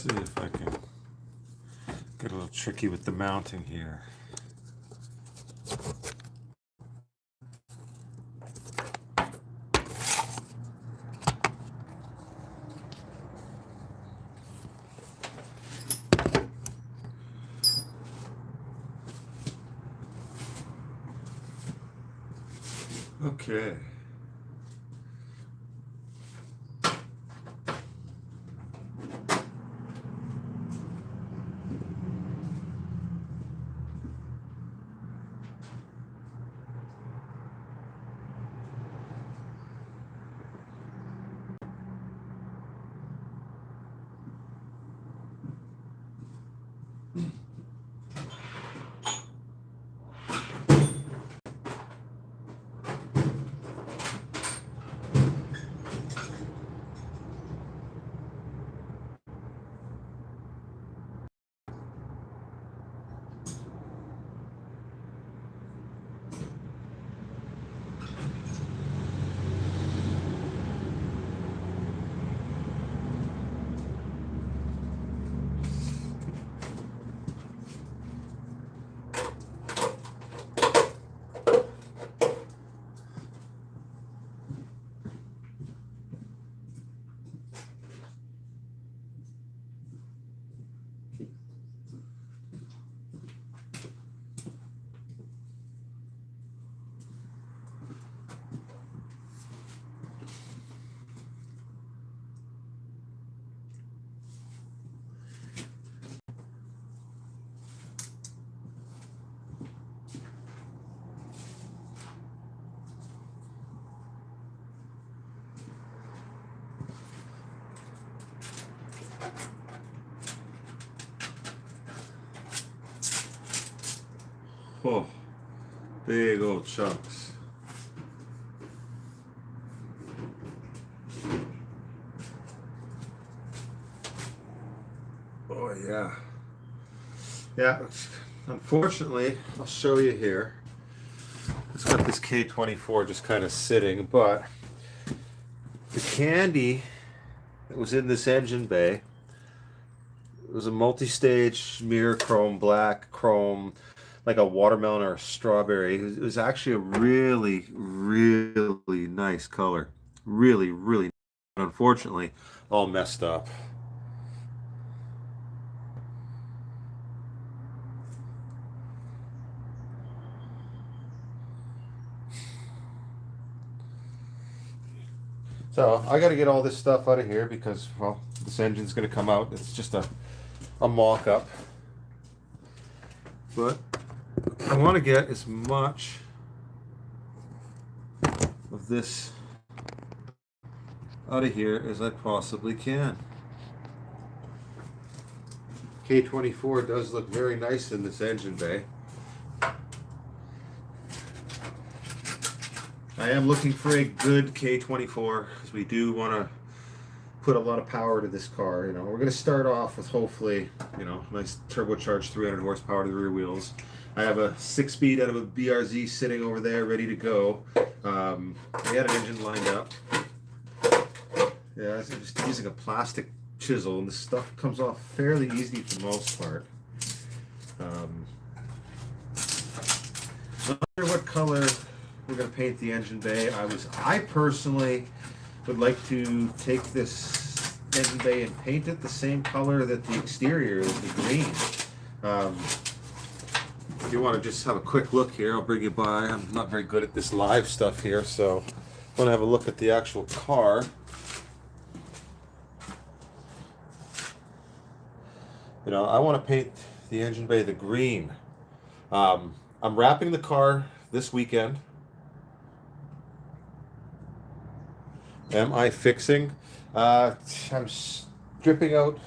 see if I can get a little tricky with the mounting here. Okay. Oh, big old chunks. Oh yeah. Yeah, unfortunately, I'll show you here. It's got this K24 just kind of sitting, but the candy that was in this engine bay, it was a multi-stage mirror chrome, black chrome, like a watermelon or a strawberry. It was actually a really, really nice color. Really, really, unfortunately, all messed up. So I got to get all this stuff out of here because, well, this engine's going to come out. It's just a mock-up. But I want to get as much of this out of here as I possibly can. K24 does look very nice in this engine bay. I am looking for a good K24 because we do want to put a lot of power to this car. You know, we're going to start off with hopefully, you know, nice turbocharged 300 horsepower to the rear wheels. I have a 6-speed out of a BRZ sitting over there ready to go. We had an engine lined up. Yeah, I'm just using a plastic chisel, and this stuff comes off fairly easy for the most part. Not sure what color we're going to paint the engine bay. I personally would like to take this engine bay and paint it the same color that the exterior is, the green. If you want to just have a quick look here, I'll bring you by. I'm not very good at this live stuff here, so I want to have a look at the actual car. You know, I want to paint the engine bay the green. I'm wrapping the car this weekend. Am I fixing? I'm stripping out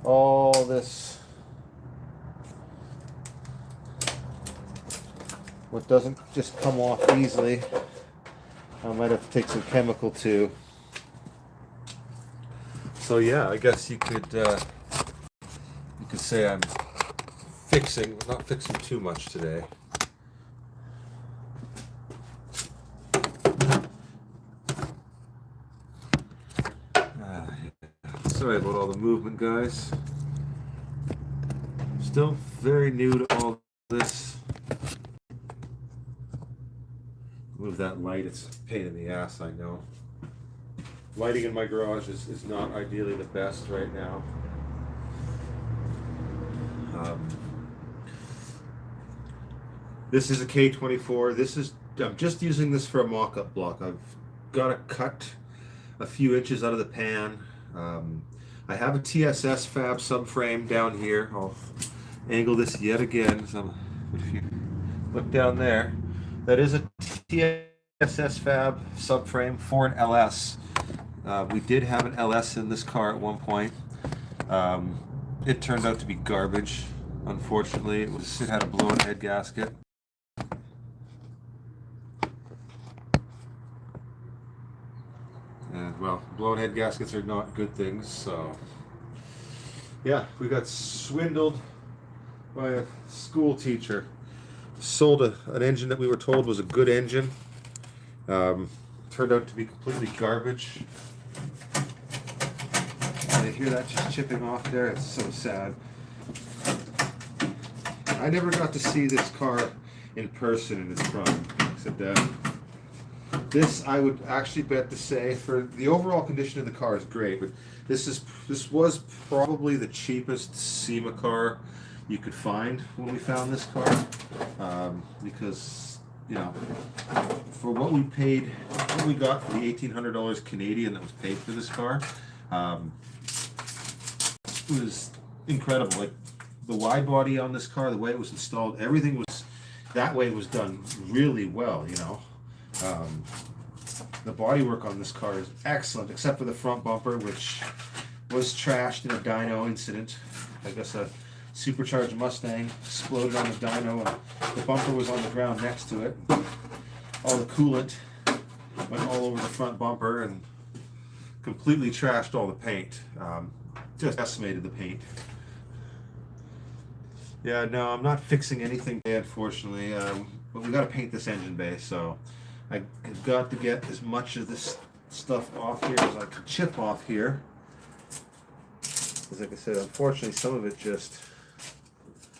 all this, what doesn't just come off easily. I might have to take some chemical too. So yeah, I guess you could say I'm fixing, but not fixing too much today. Sorry about all the movement, guys. Still very new to all this. Move that light, it's a pain in the ass, I know. Lighting in my garage is not ideally the best right now. This is a K24. I'm just using this for a mock-up block. I've got to cut a few inches out of the pan. I have a TSS fab subframe down here. I'll angle this yet again. So if you look down there, that is a TSS fab subframe for an LS. We did have an LS in this car at one point. It turned out to be garbage. Unfortunately, it had a blown head gasket. And well, blown head gaskets are not good things, so yeah, we got swindled by a school teacher. Sold an engine that we were told was a good engine. Turned out to be completely garbage. I hear that just chipping off there. It's so sad. I never got to see this car in person in its prime, except this I would actually bet to say, for the overall condition of the car is great, but this was probably the cheapest SEMA car you could find when we found this car, because you know, for what we paid, what we got for the $1,800 Canadian that was paid for this car, it was incredible. Like the wide body on this car, the way it was installed, everything was that way was done really well, you know. The bodywork on this car is excellent, except for the front bumper, which was trashed in a dyno incident. I guess a supercharged Mustang exploded on the dyno, and the bumper was on the ground next to it. All the coolant went all over the front bumper and completely trashed all the paint. Just decimated the paint. Yeah, no, I'm not fixing anything today, unfortunately, but we got to paint this engine bay, so I've got to get as much of this stuff off here as I can chip off here. Because like I said, unfortunately, some of it just,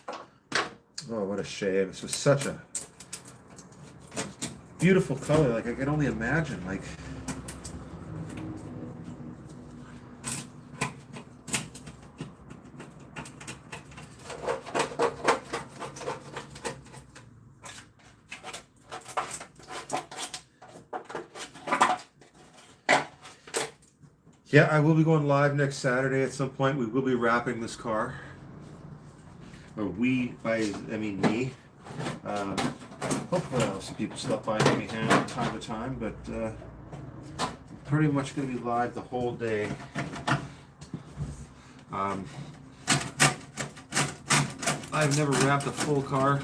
oh, what a shame. This was such a beautiful color. Like, I can only imagine, like, yeah, I will be going live next Saturday at some point. We will be wrapping this car. Or we, I mean me. Hopefully I'll have some people stop by and give me a hand from time to time, but pretty much going to be live the whole day. I've never wrapped a full car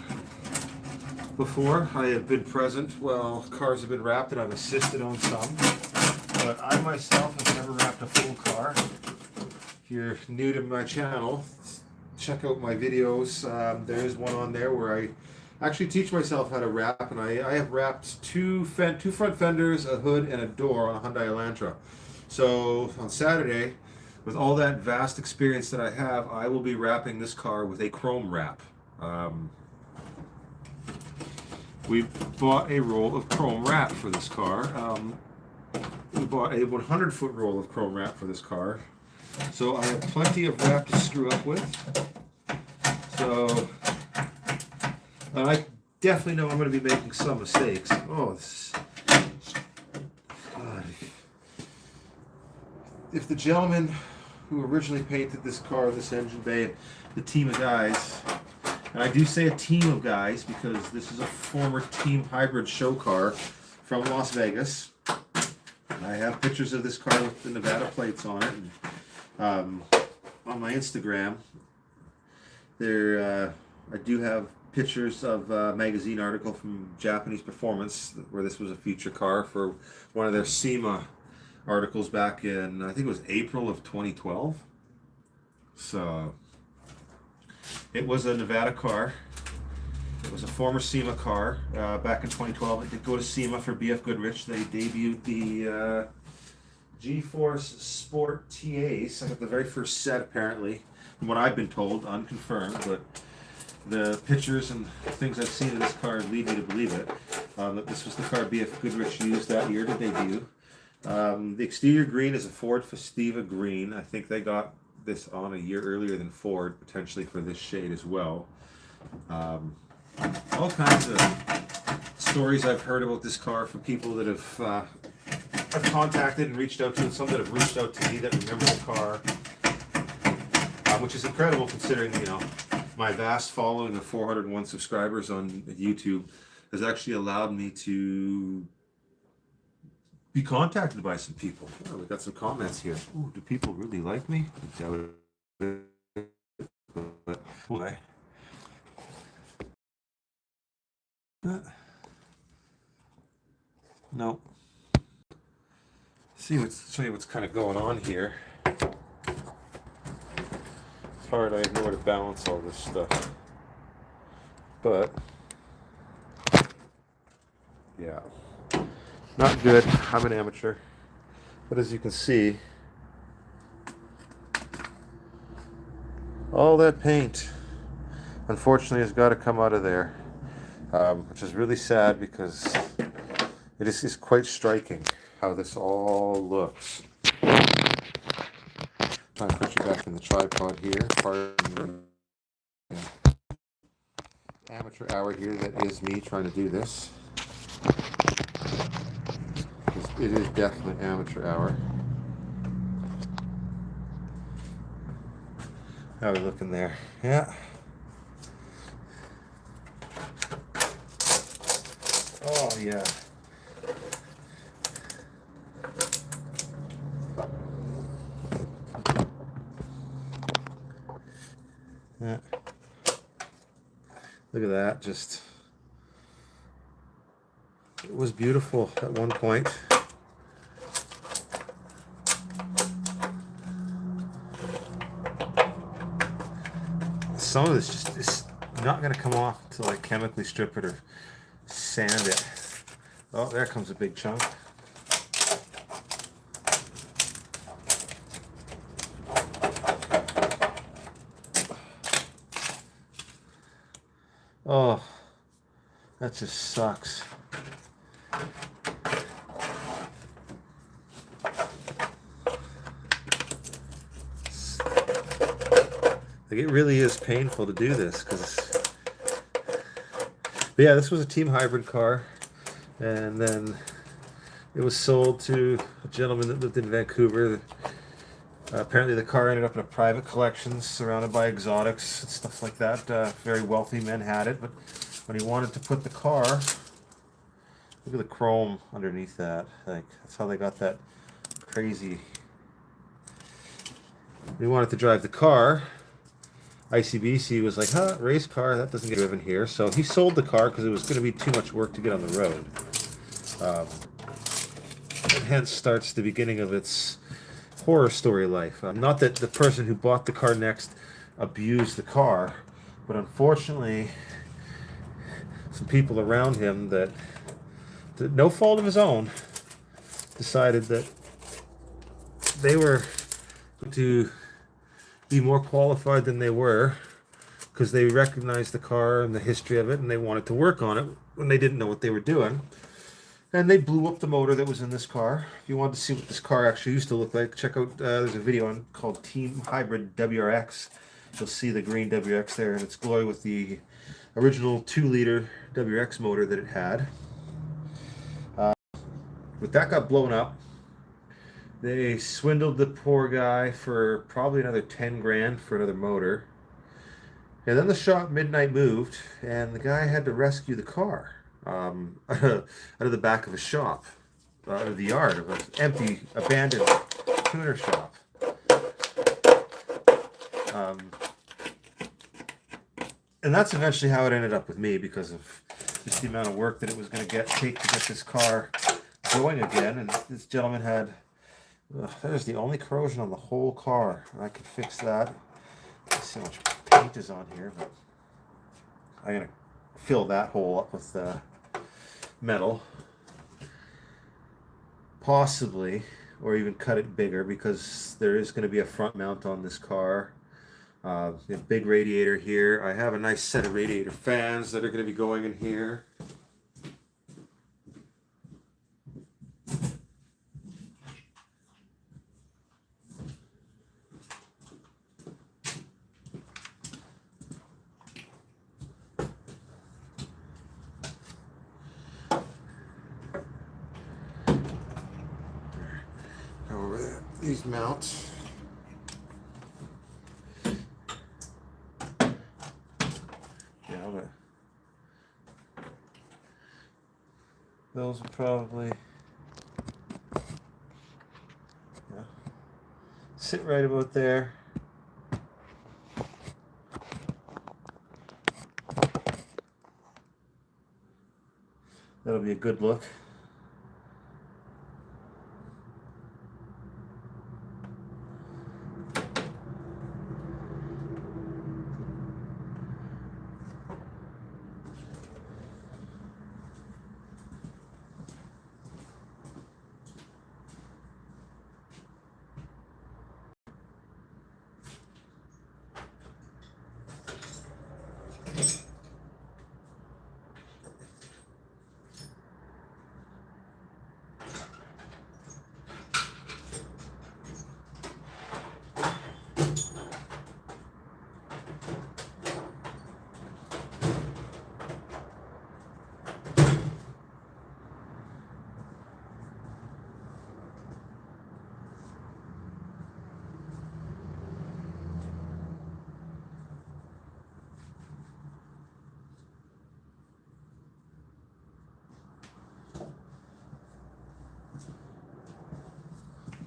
before. I have been present while cars have been wrapped, and I've assisted on some. But I myself have never wrapped a full car. If you're new to my channel, check out my videos. There is one on there where I actually teach myself how to wrap, and I have wrapped two front fenders, a hood, and a door on a Hyundai Elantra. So on Saturday, with all that vast experience that I have, I will be wrapping this car with a chrome wrap. We bought a roll of chrome wrap for this car. We bought a 100-foot roll of chrome wrap for this car, so I have plenty of wrap to screw up with. So I definitely know I'm going to be making some mistakes. Oh, this is, God. If the gentleman who originally painted this car, this engine bay, the team of guys, and I do say a team of guys because this is a former team hybrid show car from Las Vegas. I have pictures of this car with the Nevada plates on it. And, on my Instagram, there I do have pictures of a magazine article from Japanese Performance where this was a feature car for one of their SEMA articles back in, I think it was April of 2012. So it was a Nevada car. It was a former SEMA car back in 2012. It did go to SEMA for BF Goodrich. They debuted the G-Force Sport TAs. I got the very first set, apparently, from what I've been told, unconfirmed, but the pictures and things I've seen of this car lead me to believe it. That this was the car BF Goodrich used that year to debut. The exterior green is a Ford Festiva green. I think they got this on a year earlier than Ford, potentially for this shade as well. All kinds of stories I've heard about this car from people that have contacted and reached out to, and some that have reached out to me that remember the car, which is incredible considering, you know, my vast following of 401 subscribers on YouTube has actually allowed me to be contacted by some people. Oh, we got some comments here. Ooh, do people really like me? I doubt it. But anyway. No. Show you what's kind of going on here. It's hard. I know where to balance all this stuff. But yeah, not good. I'm an amateur. But as you can see, all that paint, unfortunately, has got to come out of there, which is really sad because it is quite striking how this all looks. I'll put you back in the tripod here. Pardon the amateur hour here. That is me trying to do this. It is definitely amateur hour. How are we looking there? Yeah. Oh, yeah. Yeah. Look at that. Just, it was beautiful at one point. Some of this just is not going to come off until I chemically strip it or sand it. Oh, there comes a big chunk. Oh, that just sucks. Like, it really is painful to do this because, yeah, this was a team hybrid car, and then it was sold to a gentleman that lived in Vancouver. Apparently the car ended up in a private collection surrounded by exotics and stuff like that. Very wealthy men had it, but when he wanted to put the car, look at the chrome underneath that. Like, that's how they got that crazy. He wanted to drive the car. ICBC was like, huh, race car, that doesn't get driven here. So he sold the car because it was going to be too much work to get on the road. And hence starts the beginning of its horror story life. Not that the person who bought the car next abused the car, but unfortunately, some people around him that, to no fault of his own, decided that they were going to be more qualified than they were because they recognized the car and the history of it, and they wanted to work on it when they didn't know what they were doing. And they blew up the motor that was in this car. If you wanted to see what this car actually used to look like, check out, there's a video on called Team Hybrid WRX. You'll see the green WRX there in its glory with the original 2-liter WRX motor that it had. But that got blown up. They swindled the poor guy for probably another 10 grand for another motor. And then the shop midnight moved, and the guy had to rescue the car out of the back of a shop, out of the yard of an empty, abandoned tuner shop. And that's eventually how it ended up with me, because of just the amount of work that it was going to take to get this car going again. And this gentleman had, that is the only corrosion on the whole car. I can fix that. Let's see how much paint is on here, but I'm going to fill that hole up with metal. Possibly, or even cut it bigger, because there is going to be a front mount on this car. A big radiator here. I have a nice set of radiator fans that are going to be going in here. Over there, these mounts. Yeah, those are probably sit right about there. That'll be a good look.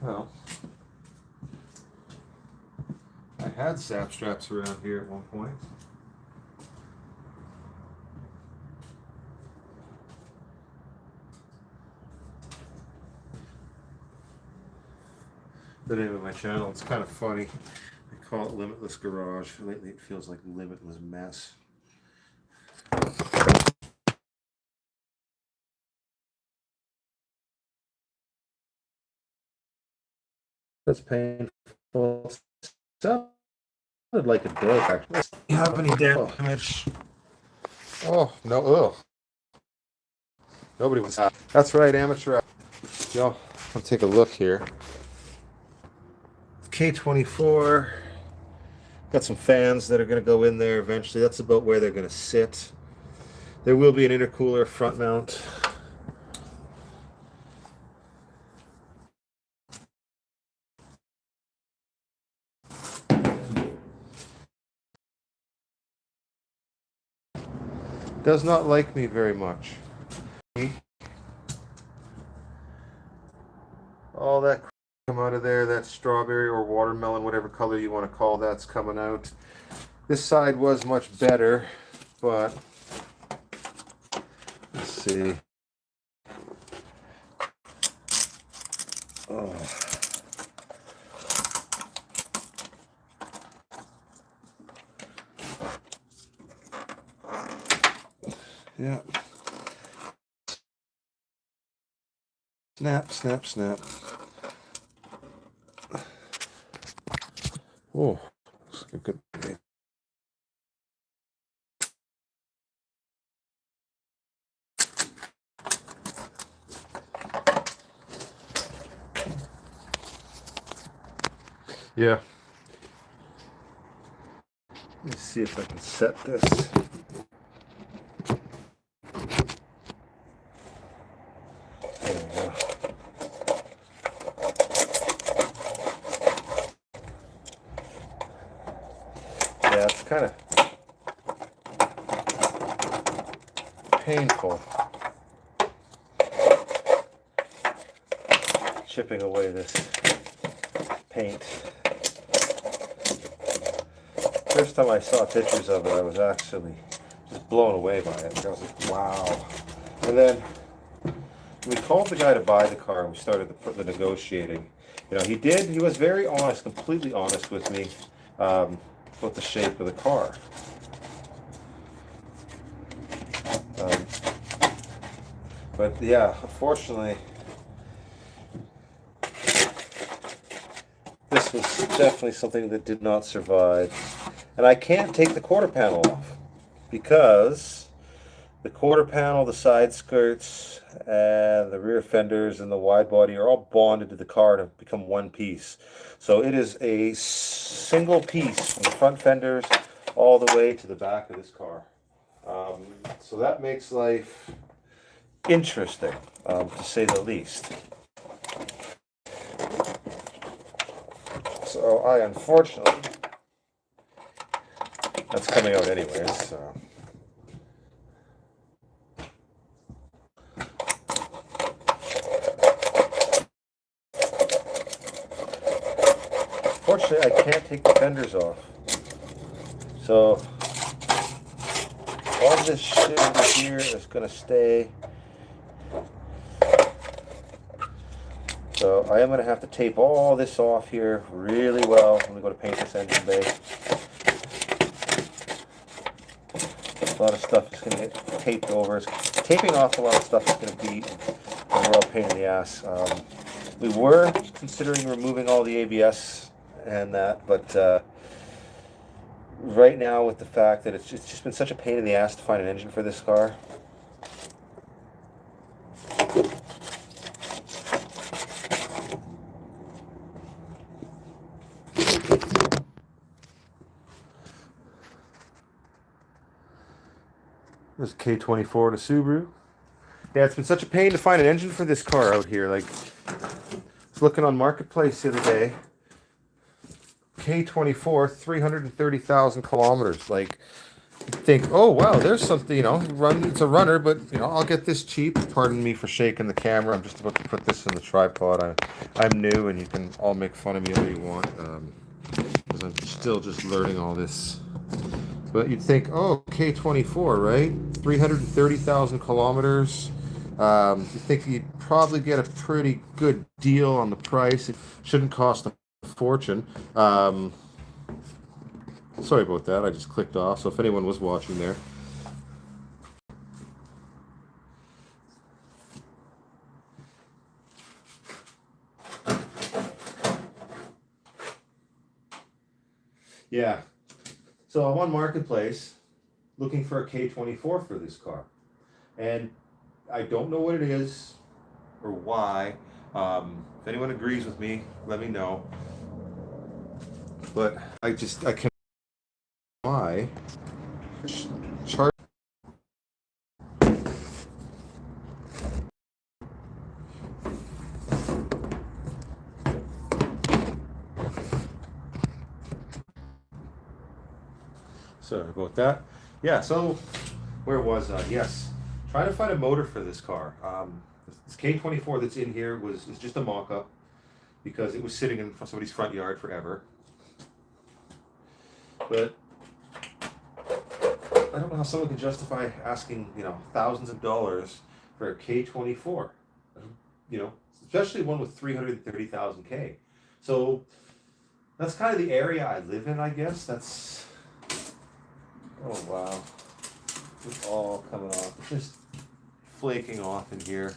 Well, I had sap straps around here at one point. The name of my channel, it's kind of funny. I call it Limitless Garage. Lately it feels like Limitless Mess. That's painful. Sounded like it broke, actually. You have any damage? Oh, no. Ugh. Nobody was happy. That's right, amateur. Yo, I'll take a look here. K24. Got some fans that are going to go in there eventually. That's about where they're going to sit. There will be an intercooler front mount. Does not like me very much. All that come out of there, that strawberry or watermelon, whatever color you want to call that's coming out. This side was much better, but let's see. Oh. Yeah. Snap, snap, snap. Oh, looks like a good day. Yeah. Let me see if I can set this. There we go. Yeah, it's kind of painful chipping away this paint. First time I saw pictures of it, I was actually just blown away by it. I was like, wow. And then we called the guy to buy the car and we started the negotiating. You know, he was very honest, completely honest with me about the shape of the car. But yeah, unfortunately, this was definitely something that did not survive. And I can't take the quarter panel off because the quarter panel, the side skirts, and the rear fenders and the wide body are all bonded to the car to become one piece. So it is a single piece from the front fenders all the way to the back of this car. So that makes life interesting, to say the least. So I unfortunately, that's coming out anyways, so. Fortunately, I can't take the fenders off. So all this shit over here is going to stay. So I am going to have to tape all this off here really well when we go to paint this engine bay. A lot of stuff is going to get taped over. Taping off a lot of stuff is going to be a real pain in the ass. We were considering removing all the ABS and that, but right now with the fact that it's just been such a pain in the ass to find an engine for this car. This K24 to Subaru. Yeah, it's been such a pain to find an engine for this car out here. Like, I was looking on Marketplace the other day. K24, 330,000 kilometers. Like, you think, oh wow, there's something, you know, it's a runner, but you know, I'll get this cheap. Pardon me for shaking the camera. I'm just about to put this in the tripod. I'm new, and you can all make fun of me all you want, because I'm still just learning all this. But you'd think, oh, K24, right? 330,000 kilometers. You think you'd probably get a pretty good deal on the price. It shouldn't cost a fortune. Sorry about that. I just clicked off. So if anyone was watching there. Yeah. So I'm on Marketplace looking for a K24 for this car. And I don't know what it is or why. If anyone agrees with me, let me know. But I can't. Why? Chart. Sorry about that. Yeah, so where was I? Yes, trying to find a motor for this car. This K24 that's in here is just a mock-up because it was sitting in somebody's front yard forever. But I don't know how someone can justify asking, you know, thousands of dollars for a K24. You know, especially one with 330,000 K. So that's kind of the area I live in, I guess. That's. Oh wow, it's all coming off. It's just flaking off in here.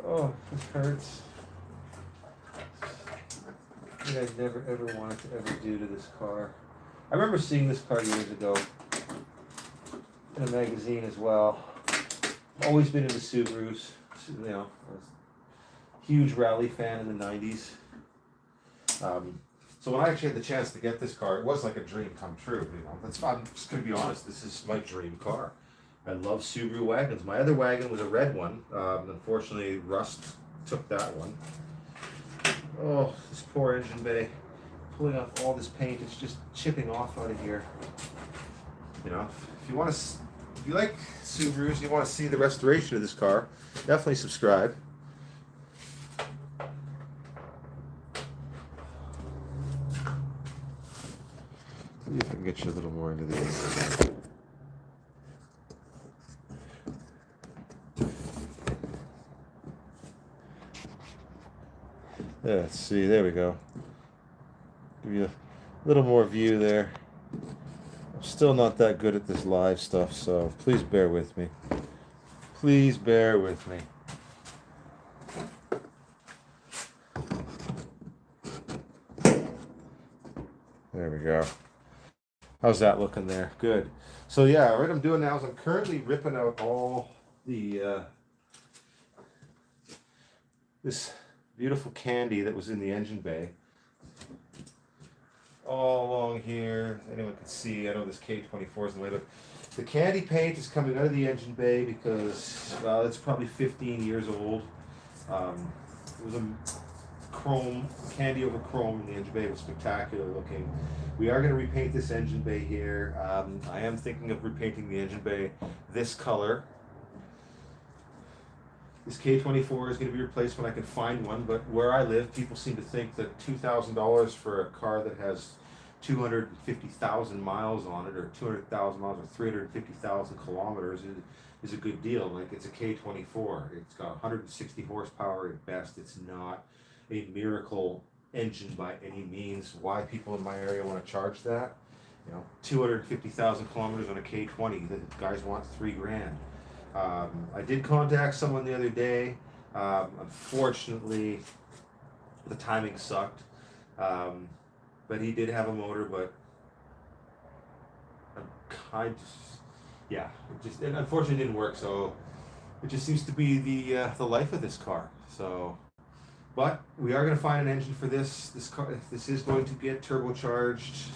Oh, this hurts. Something I never ever wanted to ever do to this car. I remember seeing this car years ago in a magazine as well. Always been into Subarus, you know, I was a huge rally fan in the 90s. So when I actually had the chance to get this car, it was like a dream come true, you know. I'm just going to be honest, this is my dream car. I love Subaru wagons. My other wagon was a red one. Unfortunately, rust took that one. Oh, this poor engine bay. Pulling off all this paint, it's just chipping off out of here. You know, if you want to... If you like Subarus, you want to see the restoration of this car, definitely subscribe. See if I can get you a little more into these. Let's see, there we go. Give you a little more view there. still not that good at this live stuff, so please bear with me. Please bear with me. There we go. How's that looking there? Good. So yeah, what I'm doing now is I'm currently ripping out all the this beautiful candy that was in the engine bay. All along here, anyone can see, I know this K24 is in the way, but the candy paint is coming out of the engine bay because, well, it's probably 15 years old. It was a chrome, candy over chrome in the engine bay. It was spectacular looking. We are going to repaint this engine bay here. I am thinking of repainting the engine bay this color. This K24 is going to be replaced when I can find one, but where I live, people seem to think that $2,000 for a car that has 250,000 miles on it, or 200,000 miles, or 350,000 kilometers is a good deal. Like, it's a K24. It's got 160 horsepower at best. It's not a miracle engine by any means. Why people in my area want to charge that? 250,000 kilometers on a K20. The guys want $3,000. I did contact someone the other day. Unfortunately, the timing sucked. But he did have a motor, but it unfortunately didn't work. So it just seems to be the life of this car. So, but we are going to find an engine for this. This car, this is going to get turbocharged.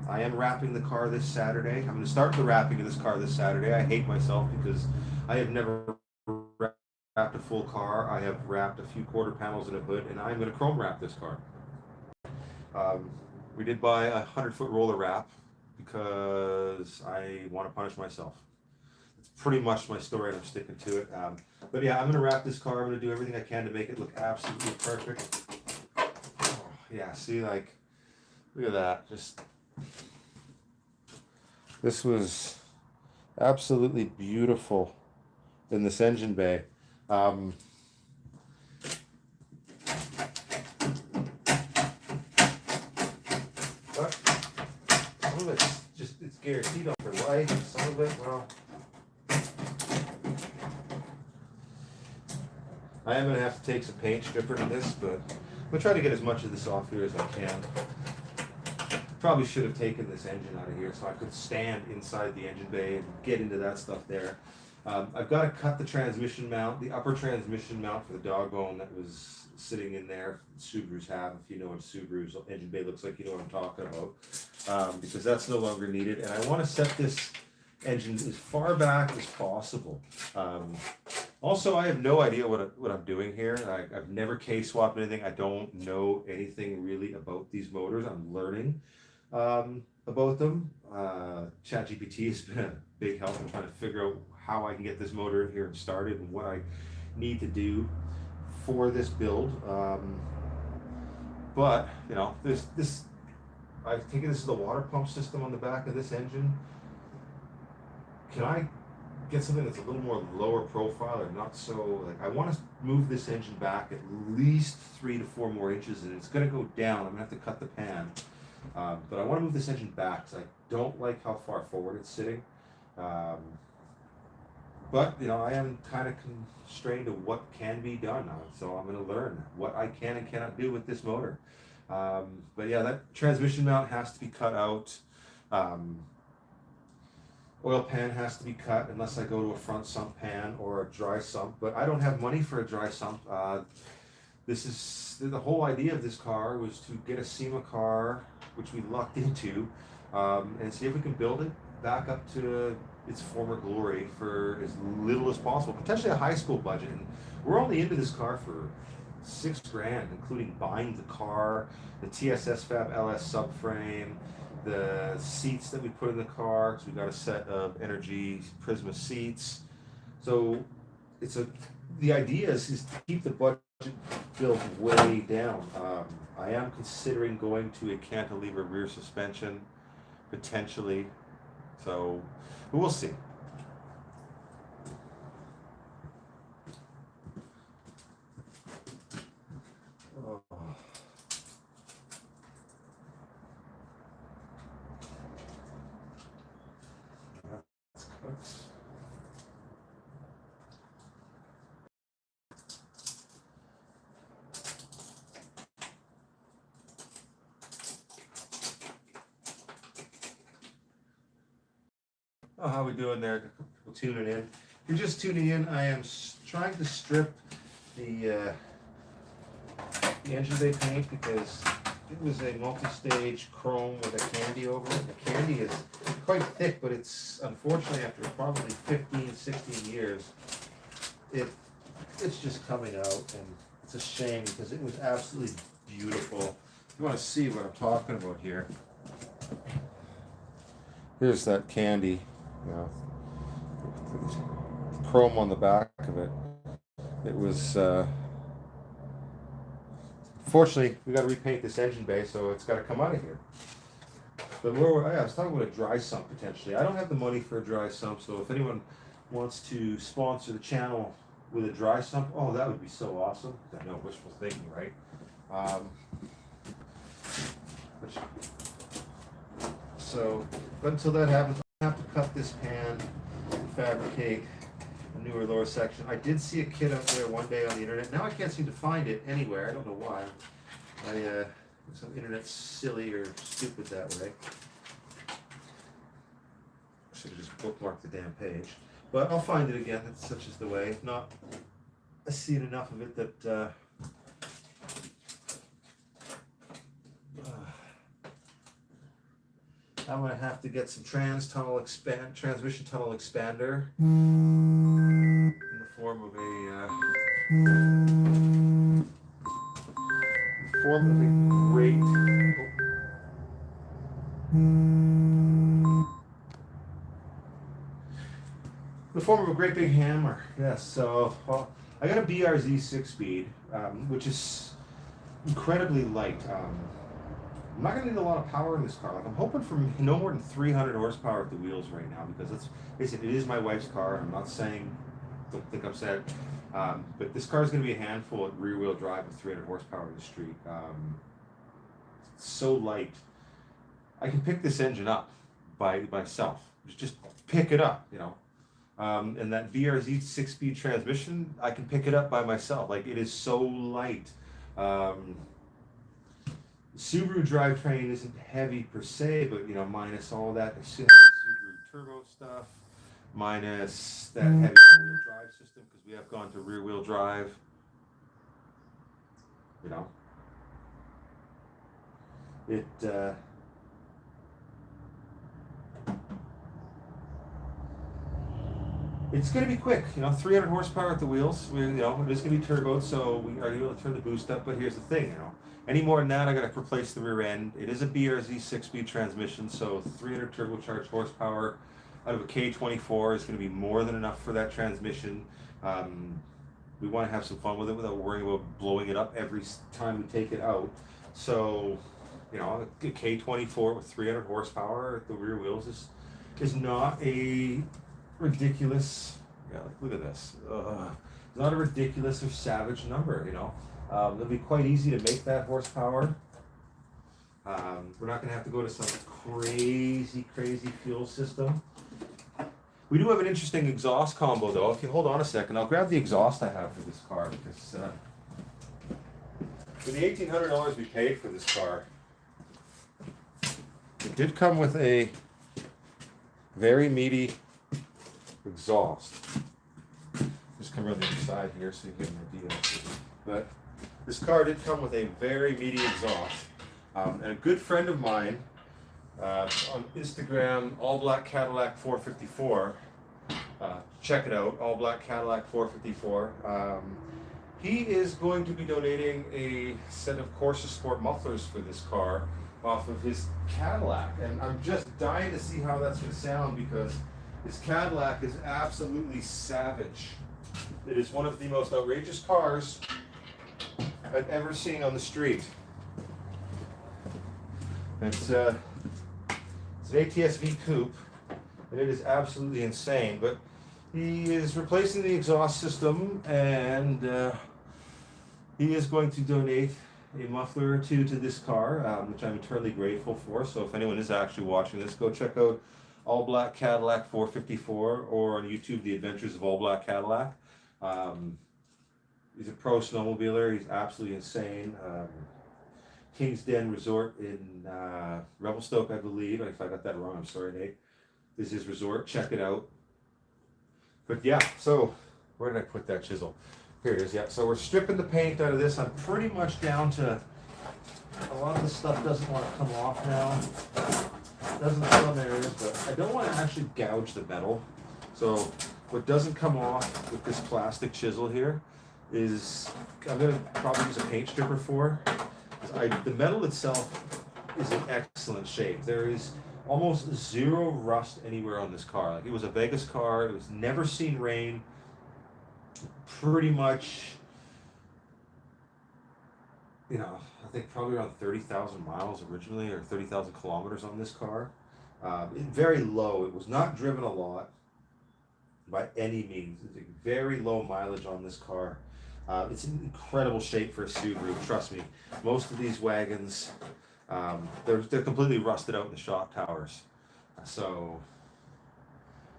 I am wrapping the car this Saturday. I'm going to start the wrapping of this car this Saturday. I hate myself because I have never wrapped a full car. I have wrapped a few quarter panels and a hood, and I'm going to chrome wrap this car. We did buy a 100-foot roller wrap because I want to punish myself. It's pretty much my story, and I'm sticking to it. But yeah, I'm going to wrap this car. I'm going to do everything I can to make it look absolutely perfect. Oh, yeah, see, like, look at that. This was absolutely beautiful in this engine bay. But some of it's guaranteed on for life. Some of it, well, I am going to have to take some paint stripper to this, but I'm going to try to get as much of this off here as I can. Probably should have taken this engine out of here so I could stand inside the engine bay and get into that stuff there. I've got to cut the transmission mount, the upper transmission mount for the dog bone that was sitting in there. Subarus have, if you know what Subaru's engine bay looks like, you know what I'm talking about. Because that's no longer needed. And I want to set this engine as far back as possible. Also, I have no idea what I'm doing here. I've never K-swapped anything. I don't know anything really about these motors. I'm learning about them. ChatGPT has been a big help in trying to figure out how I can get this motor in here and started and what I need to do for this build. But this I think this is the water pump system on the back of this engine. Can I get something that's a little more lower profile or not so, like, I want to move this engine back at least 3 to 4 more inches, and it's going to go down. I'm going to have to cut the pan. But I want to move this engine back because I don't like how far forward it's sitting. But I am kind of constrained to what can be done now, so I'm going to learn what I can and cannot do with this motor. But yeah, that transmission mount has to be cut out. Oil pan has to be cut unless I go to a front sump pan or a dry sump, but I don't have money for a dry sump. This is the whole idea of this car was to get a SEMA car, which we lucked into, and see if we can build it back up to its former glory for as little as possible, potentially a high school budget. And we're only into this car for $6,000, including buying the car, the TSS Fab LS subframe, the seats that we put in the car, because we got a set of Energy Prisma seats. So the idea is to keep the budget built way down. I am considering going to a cantilever rear suspension, potentially. So we'll see. Oh, how we doing there? People tuning in. If you're just tuning in, I am trying to strip the engine bay paint because it was a multi-stage chrome with a candy over it. The candy is quite thick, but it's unfortunately after probably 15, 16 years, it's just coming out, and it's a shame because it was absolutely beautiful. If you want to see what I'm talking about here, here's that candy, you know, chrome on the back of it. It was, fortunately, we got to repaint this engine bay, so it's got to come out of here. But I was talking about a dry sump potentially. I don't have the money for a dry sump, so if anyone wants to sponsor the channel with a dry sump, oh, that would be so awesome. I know, wishful thinking, right? But until that happens, I have to cut this pan and fabricate a newer lower section. I did see a kit out there one day on the internet. Now I can't seem to find it anywhere. I don't know why. Some internet's silly or stupid that way. I should have just bookmarked the damn page. But I'll find it again. That's such is the way. If not, I've seen enough of it that I'm going to have to get some transmission tunnel expander in the form of a great big hammer. Yes, so I got a BRZ 6-speed, which is incredibly light. I'm not going to need a lot of power in this car. Like, I'm hoping for no more than 300 horsepower at the wheels right now, because it is my wife's car. I'm not saying, don't think I'm sad, but this car is going to be a handful at rear-wheel drive with 300 horsepower in the street. It's so light. I can pick this engine up by myself. Just pick it up, you know. And that BRZ 6-speed transmission, I can pick it up by myself. Like, it is so light. Subaru drivetrain isn't heavy per se, but you know, minus all that heavy Subaru turbo stuff, minus that heavy all-wheel drive system, because we have gone to rear-wheel drive. You know, it's going to be quick, you know, 300 horsepower at the wheels. You know, it is going to be turboed, so we are able to turn the boost up. But here's the thing, you know, any more than that, I got to replace the rear end. It is a BRZ 6-speed transmission, so 300 turbocharged horsepower out of a K24 is going to be more than enough for that transmission. We want to have some fun with it without worrying about blowing it up every time we take it out. So, you know, a K24 with 300 horsepower at the rear wheels is not a ridiculous, yeah, like, look at this. It's not a ridiculous or savage number, you know. It'll be quite easy to make that horsepower. We're not going to have to go to some crazy fuel system. We do have an interesting exhaust combo, though. If you hold on a second, I'll grab the exhaust I have for this car, because for the $1,800 we paid for this car, it did come with a very meaty exhaust. Just come around the other side here so you get an idea. But this car did come with a very meaty exhaust. And a good friend of mine on Instagram, All Black Cadillac 454, check it out, All Black Cadillac 454. He is going to be donating a set of Corsa Sport mufflers for this car off of his Cadillac. And I'm just dying to see how that's going to sound, because his Cadillac is absolutely savage. It is one of the most outrageous cars I've ever seen on the street. It's an ATS-V coupe, and it is absolutely insane. But he is replacing the exhaust system, and he is going to donate a muffler or two to this car, which I'm eternally grateful for. So if anyone is actually watching this, go check out All Black Cadillac 454, or on YouTube, The Adventures of All Black Cadillac. He's a pro snowmobiler. He's absolutely insane. King's Den Resort in Revelstoke, I believe. If I got that wrong, I'm sorry, Nate. is his resort. Check it out. But yeah, so where did I put that chisel? Here it is. Yeah, so we're stripping the paint out of this. I'm pretty much down to, a lot of the stuff doesn't want to come off now. Doesn't in some areas, but I don't want to actually gouge the metal. So what doesn't come off with this plastic chisel here is, I'm going to probably use a paint stripper for. The metal itself is in excellent shape. There is almost zero rust anywhere on this car. Like, it was a Vegas car. It was never seen rain. Pretty much, you know, I think probably around 30,000 miles originally, or 30,000 kilometers on this car. Very low. It was not driven a lot by any means. It's a very low mileage on this car. It's in incredible shape for a Subaru. Trust me. Most of these wagons, they're completely rusted out in the shock towers. So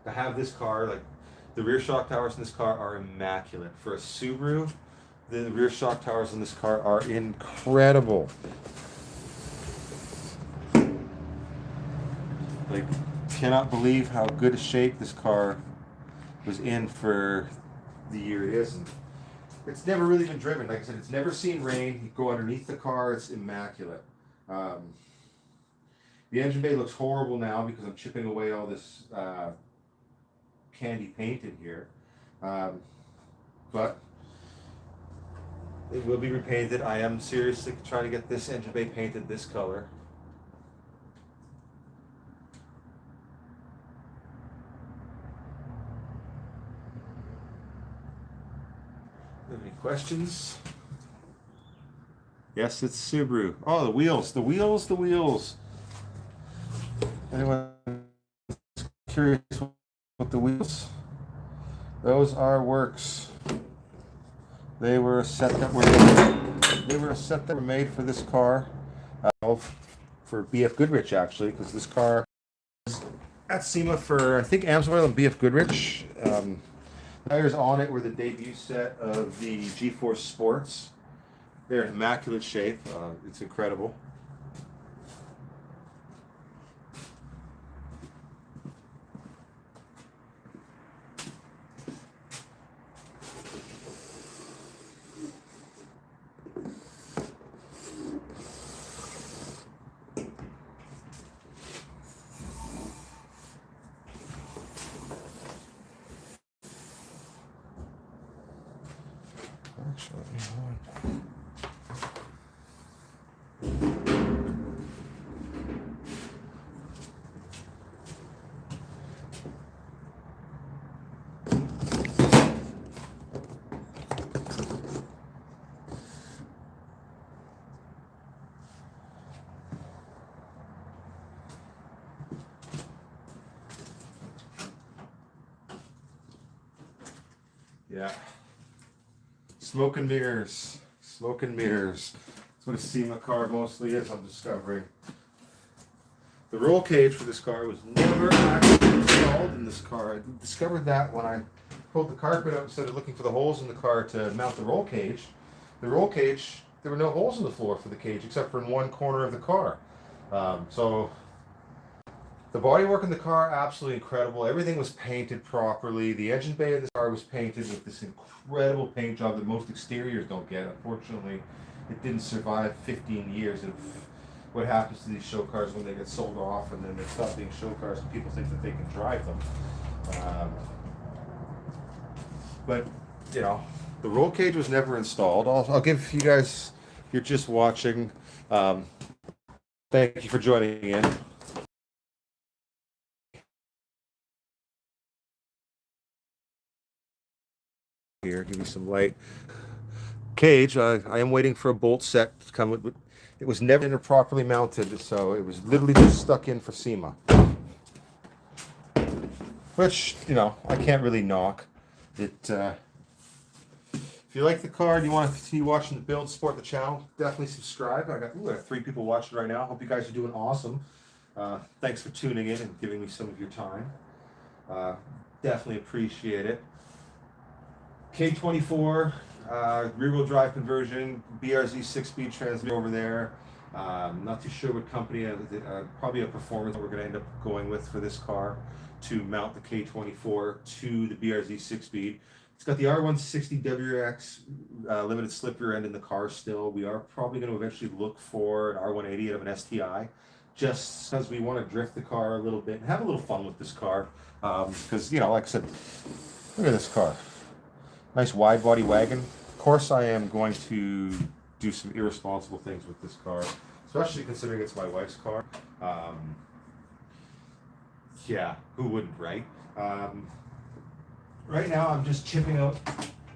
to have this car, like, the rear shock towers in this car are immaculate. For a Subaru, the rear shock towers in this car are incredible. Like, cannot believe how good a shape this car was in for the year it is. And it's never really been driven. Like I said, it's never seen rain. You go underneath the car, it's immaculate. The engine bay looks horrible now because I'm chipping away all this candy paint in here. But it will be repainted. I am seriously trying to get this engine bay painted this color. Any questions? Yes, it's Subaru. Oh, the wheels, the wheels, the wheels. Anyone curious what the wheels? Those are works. They were a set that were made for this car, for BF Goodrich actually, because this car was at SEMA for, I think, Amsoil and BF Goodrich. Tires on it were the debut set of the G-Force Sports. They're in immaculate shape. It's incredible. Actually, yeah. Smoke and mirrors. Smoke and mirrors. That's what a SEMA car mostly is, I'm discovering. The roll cage for this car was never actually installed in this car. I discovered that when I pulled the carpet out instead of looking for the holes in the car to mount the roll cage. The roll cage, there were no holes in the floor for the cage except for in one corner of the car. So the bodywork in the car, absolutely incredible. Everything was painted properly. The engine bay of this car was painted with this incredible paint job that most exteriors don't get. Unfortunately, it didn't survive 15 years of what happens to these show cars when they get sold off and then they stop being show cars and people think that they can drive them. But, you know, the roll cage was never installed. I'll give you guys, if you're just watching, thank you for joining in. Here, give you some light. Cage, I am waiting for a bolt set to come with. It was never properly mounted, so it was literally just stuck in for SEMA. Which, you know, I can't really knock. It. If you like the car and you want to continue watching the build, support the channel, definitely subscribe. I got 3 people watching right now. Hope you guys are doing awesome. Thanks for tuning in and giving me some of your time. Definitely appreciate it. K24, rear-wheel drive conversion, BRZ 6-speed transmission over there. Not too sure what company, probably a performance we're going to end up going with for this car to mount the K24 to the BRZ 6-speed. It's got the R160 WRX limited slip rear end in the car still. We are probably going to eventually look for an R180 out of an STI, just because we want to drift the car a little bit and have a little fun with this car. Because, you know, like I said, look at this car. Nice wide body wagon. Of course I am going to do some irresponsible things with this car, especially considering it's my wife's car. Yeah, who wouldn't, right? Right now I'm just chipping out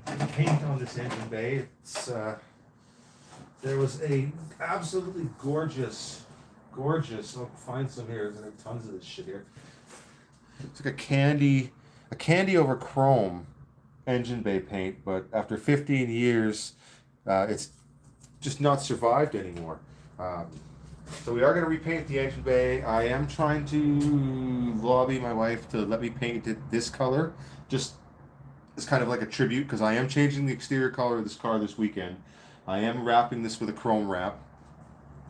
the paint on this engine bay. It's there was a absolutely gorgeous, I'll find some here. There's tons of this shit here. It's like a candy over chrome engine bay paint, but after 15 years, it's just not survived anymore. So we are going to repaint the engine bay. I am trying to lobby my wife to let me paint it this color, just as kind of like a tribute, because I am changing the exterior color of this car this weekend. I am wrapping this with a chrome wrap.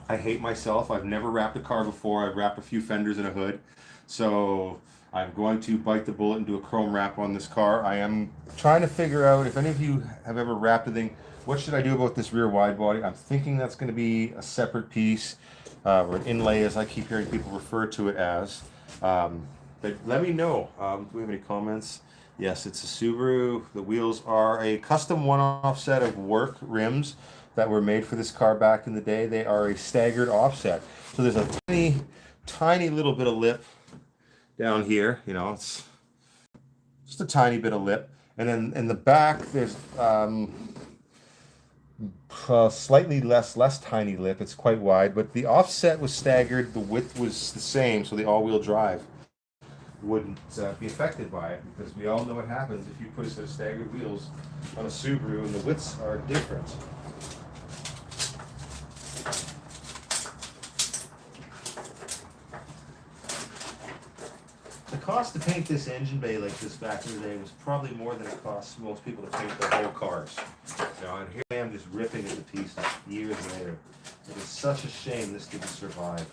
I hate myself. I've never wrapped a car before. I've wrapped a few fenders and a hood. So I'm going to bite the bullet and do a chrome wrap on this car. I am trying to figure out, if any of you have ever wrapped anything, what should I do about this rear wide body? I'm thinking that's going to be a separate piece, or an inlay, as I keep hearing people refer to it as. But let me know. Do we have any comments? Yes, it's a Subaru. The wheels are a custom one-off set of work rims that were made for this car back in the day. They are a staggered offset. So there's a tiny little bit of lip down here. You know, it's just a tiny bit of lip. And then in the back, there's slightly less tiny lip. It's quite wide, but the offset was staggered. The width was the same, so the all-wheel drive wouldn't be affected by it, because we all know what happens if you put a set of staggered wheels on a Subaru and the widths are different. The cost to paint this engine bay like this back in the day was probably more than it costs most people to paint their whole cars. You know, and here I am just ripping it to pieces years later. It is such a shame this didn't survive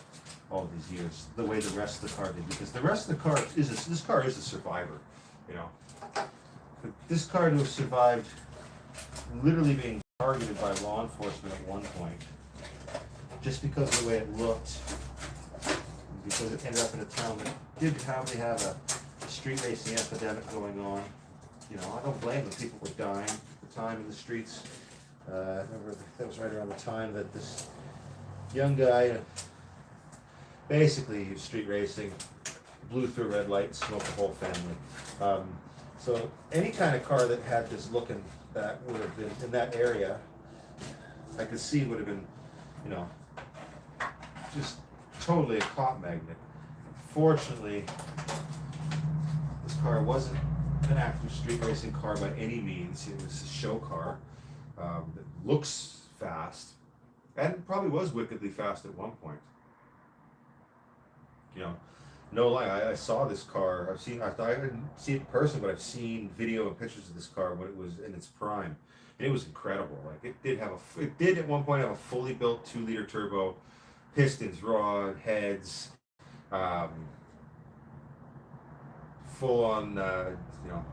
all these years the way the rest of the car did, because the rest of the car this car is a survivor. You know, but this car to have survived literally being targeted by law enforcement at one point, just because of the way it looked, because it ended up in a town that did probably have a street racing epidemic going on. You know, I don't blame them. People were dying at the time in the streets. I remember that was right around the time that this young guy, basically street racing, blew through a red light and smoked the whole family. So any kind of car that had this looking, that would have been in that area, I could see would have been, you know, just totally a cop magnet. Fortunately, this car wasn't an active street racing car by any means. It was a show car that looks fast, and probably was wickedly fast at one point. You know, no lie, I saw this car. I didn't see it in person, but I've seen video and pictures of this car when it was in its prime, and it was incredible. Like, it did at one point have a fully built 2-liter turbo, pistons, rod, heads, full on, you know.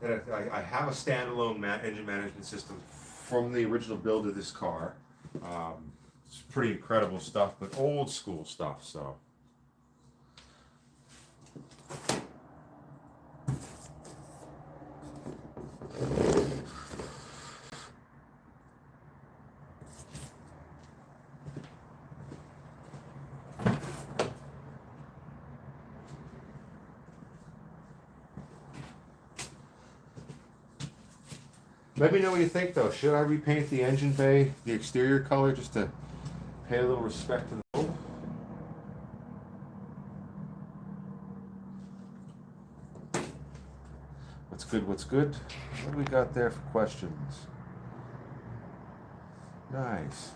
And I have a standalone engine management system from the original build of this car. It's pretty incredible stuff, but old school stuff, so. Let me know what you think, though. Should I repaint the engine bay, the exterior color, just to pay a little respect to the build? What's good, what's good? What do we got there for questions? Nice.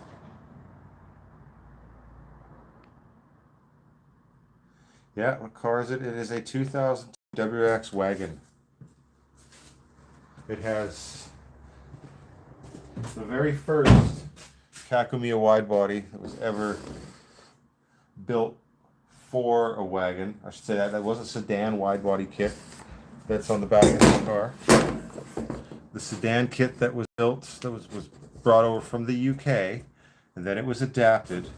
Yeah, what car is it? It is a 2000 WRX Wagon. It has the very first Kakumiya wide body that was ever built for a wagon. I should say that was a sedan wide body kit that's on the back of the car. The sedan kit that was built, that was brought over from the UK, and then it was adapted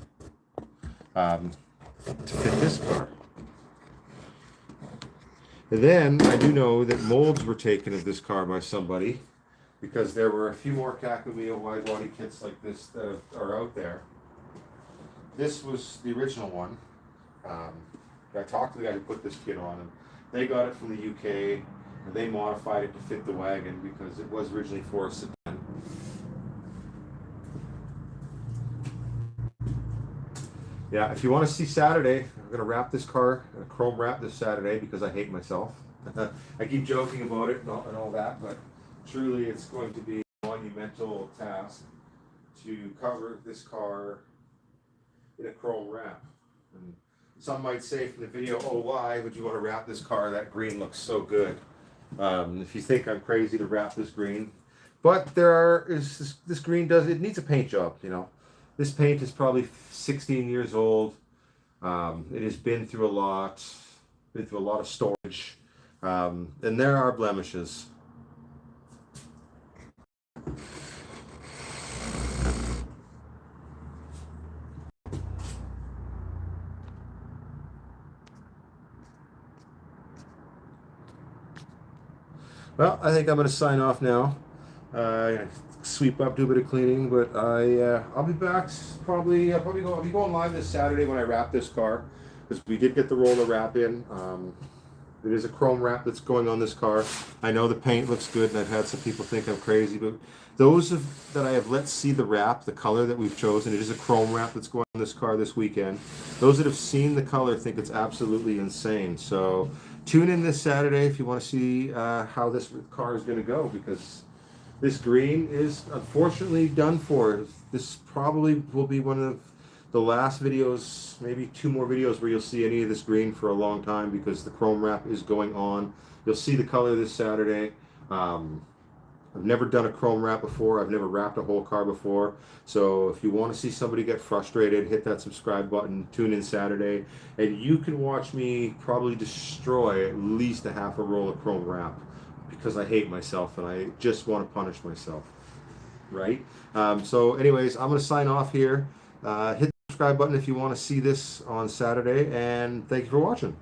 to fit this car. And then I do know that molds were taken of this car by somebody, because there were a few more Kakumiya wide body kits like this that are out there. This was the original one. I talked to the guy who put this kit on, and they got it from the UK, and they modified it to fit the wagon because it was originally for a sedan. Yeah, if you want to see Saturday, I'm going to wrap this car, chrome wrap this Saturday because I hate myself. I keep joking about it and all that, but truly it's going to be a monumental task to cover this car in a chrome wrap. And some might say from the video, oh, why would you want to wrap this car? That green looks so good. If you think I'm crazy to wrap this green, but this green it needs a paint job, you know. This paint is probably 16 years old. It has been through a lot of storage, and there are blemishes. Well, I think I'm going to sign off now. Sweep up, do a bit of cleaning, but I'll be back probably. I'll be going live this Saturday when I wrap this car, because we did get the roller wrap in. It is a chrome wrap that's going on this car. I know the paint looks good, and I've had some people think I'm crazy, but those that I have let see the wrap, the color that we've chosen, it is a chrome wrap that's going on this car this weekend. Those that have seen the color think it's absolutely insane. So tune in this Saturday if you want to see how this car is going to go, because this green is unfortunately done for. This probably will be one of the last videos, maybe 2 more videos, where you'll see any of this green for a long time, because the chrome wrap is going on. You'll see the color this Saturday. I've never done a chrome wrap before. I've never wrapped a whole car before. So if you want to see somebody get frustrated, hit that subscribe button, tune in Saturday, and you can watch me probably destroy at least a half a roll of chrome wrap, because I hate myself and I just want to punish myself, right? So anyways, I'm going to sign off here. Hit the subscribe button if you want to see this on Saturday, and thank you for watching.